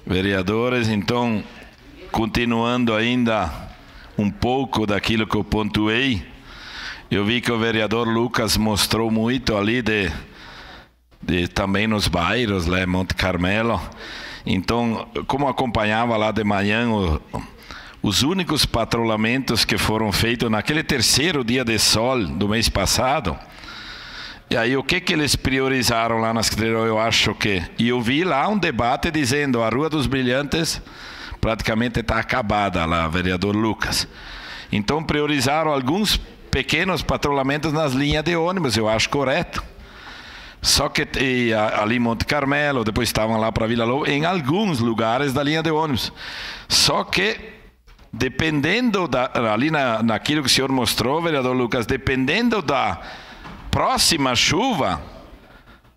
vereadores. Então, continuando ainda um pouco daquilo que eu pontuei, eu vi que o vereador Lucas mostrou muito ali também nos bairros, lá em Monte Carmelo. Então, como acompanhava lá de manhã os únicos patrulhamentos que foram feitos naquele terceiro dia de sol do mês passado, e aí o que eles priorizaram lá na Secretaria, eu acho que... E eu vi lá um debate dizendo, a Rua dos Brilhantes praticamente está acabada lá, vereador Lucas. Então priorizaram alguns pequenos patrulhamentos nas linhas de ônibus, eu acho correto. Só que ali em Monte Carmelo, depois estavam lá para Vila Lobo, em alguns lugares da linha de ônibus. Só que, dependendo ali naquilo que o senhor mostrou, vereador Lucas, dependendo da próxima chuva,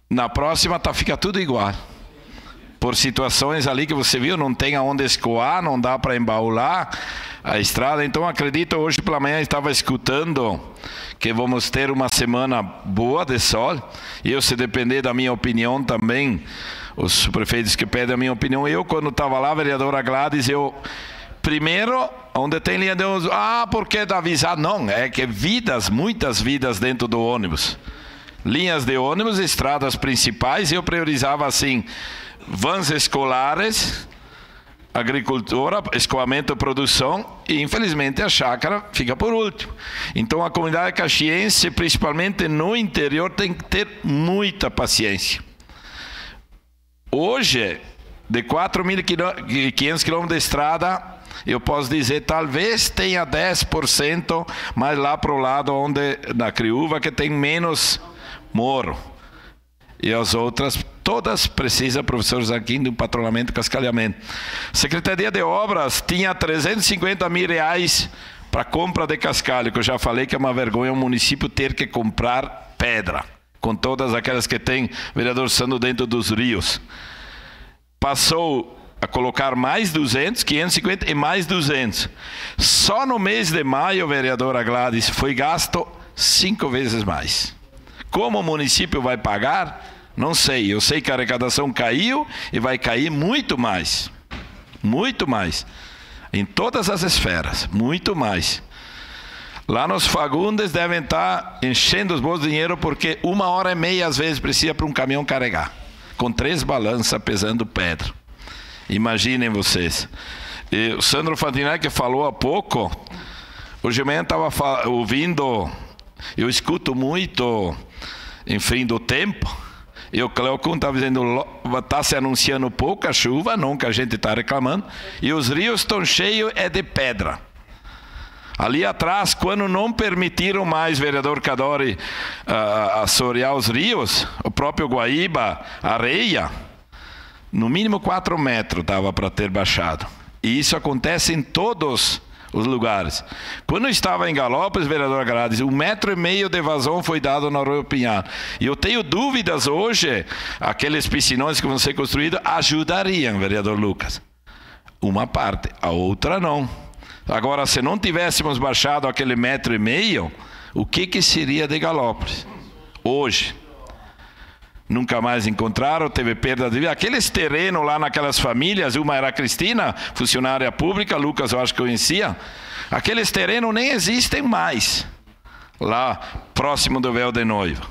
na próxima fica tudo igual. Por situações ali que você viu, não tem aonde escoar, não dá para embaular a estrada. Então acredito, hoje pela manhã estava escutando que vamos ter uma semana boa de sol. E eu, se depender da minha opinião também, os prefeitos que pedem a minha opinião, eu quando estava lá, vereadora Gladys, primeiro, onde tem linha de ônibus, porque dá avisar? Não, é que muitas vidas dentro do ônibus. Linhas de ônibus, estradas principais, eu priorizava assim, vans escolares, agricultura, escoamento e produção, e infelizmente a chácara fica por último. Então a comunidade caxiense, principalmente no interior, tem que ter muita paciência. Hoje, de 4.500 quilômetros de estrada, eu posso dizer, talvez tenha 10%, mas lá para o lado na Criúva, que tem menos morro. E as outras, todas precisam, professor Zanquim, de um patrulhamento e cascalhamento. Secretaria de Obras tinha 350 mil reais para compra de cascalho, que eu já falei que é uma vergonha o município ter que comprar pedra, com todas aquelas que tem, vereador Sandro, dentro dos rios. Passou a colocar mais 200, 550 e mais 200. Só no mês de maio, vereadora Gladys, foi gasto 5 vezes mais. Como o município vai pagar? Não sei. Eu sei que a arrecadação caiu e vai cair muito mais. Muito mais. Em todas as esferas. Muito mais. Lá nos Fagundes devem estar enchendo os bolsos de dinheiro, porque 1h30 às vezes precisa para um caminhão carregar. Com 3 balanças pesando pedra. Imaginem vocês. E o Sandro Fantinelli, que falou há pouco, hoje de manhã estava ouvindo, eu escuto muito, enfim, do tempo, e o Cleocum estava dizendo, está se anunciando pouca chuva, nunca a gente está reclamando, e os rios estão cheios de pedra. Ali atrás, quando não permitiram mais, vereador Cadore, assorear os rios, o próprio Guaíba, areia, no mínimo 4 metros dava para ter baixado. E isso acontece em todos os lugares. Quando eu estava em Galópolis, vereador Grades, 1,5 metro de vazão foi dado no Arroio Pinhal. E eu tenho dúvidas hoje, aqueles piscinões que vão ser construídos ajudariam, vereador Lucas. Uma parte, a outra não. Agora, se não tivéssemos baixado aquele 1,5 metro, o que seria de Galópolis? Hoje. Nunca mais encontraram, teve perda de vida. Aqueles terrenos lá naquelas famílias, uma era a Cristina, funcionária pública, Lucas eu acho que conhecia, aqueles terrenos nem existem mais, lá próximo do véu de noiva.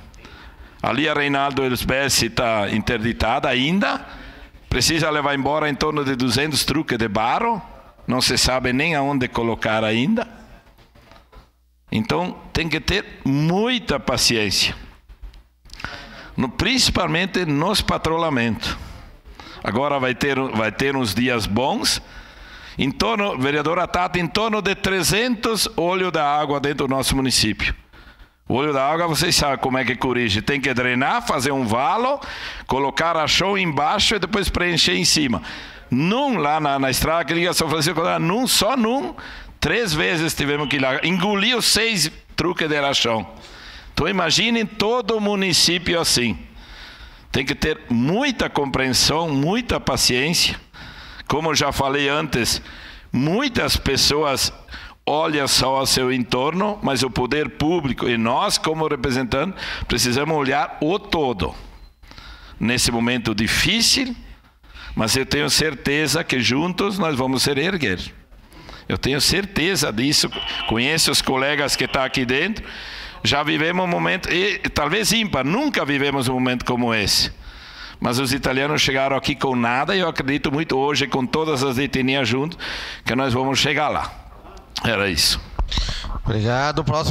Ali a Reinaldo Elsbesse está interditada ainda, precisa levar embora em torno de 200 truques de barro, não se sabe nem aonde colocar ainda. Então tem que ter muita paciência. Principalmente nos patrulhamentos. Agora vai ter uns dias bons. Vereadora Tata, em torno de 300 olhos da água dentro do nosso município. O olho da água, vocês sabem como é que corrige. Tem que drenar, fazer um valo, colocar rachão embaixo e depois preencher em cima. Lá na estrada que liga São Francisco, só 3 vezes tivemos que ir lá. Engoliu 6 truques de rachão. Então imaginem todo o município assim. Tem que ter muita compreensão, muita paciência. Como eu já falei antes, muitas pessoas olham só ao seu entorno, mas o poder público e nós como representantes precisamos olhar o todo. Nesse momento difícil, Mas eu tenho certeza que juntos nós vamos se erguer. Eu tenho certeza disso. Conheço os colegas que estão aqui dentro. Já vivemos um momento, e talvez ímpar, nunca vivemos um momento como esse. Mas os italianos chegaram aqui com nada, e eu acredito muito hoje, com todas as etnias juntas, que nós vamos chegar lá. Era isso. Obrigado. Próximo.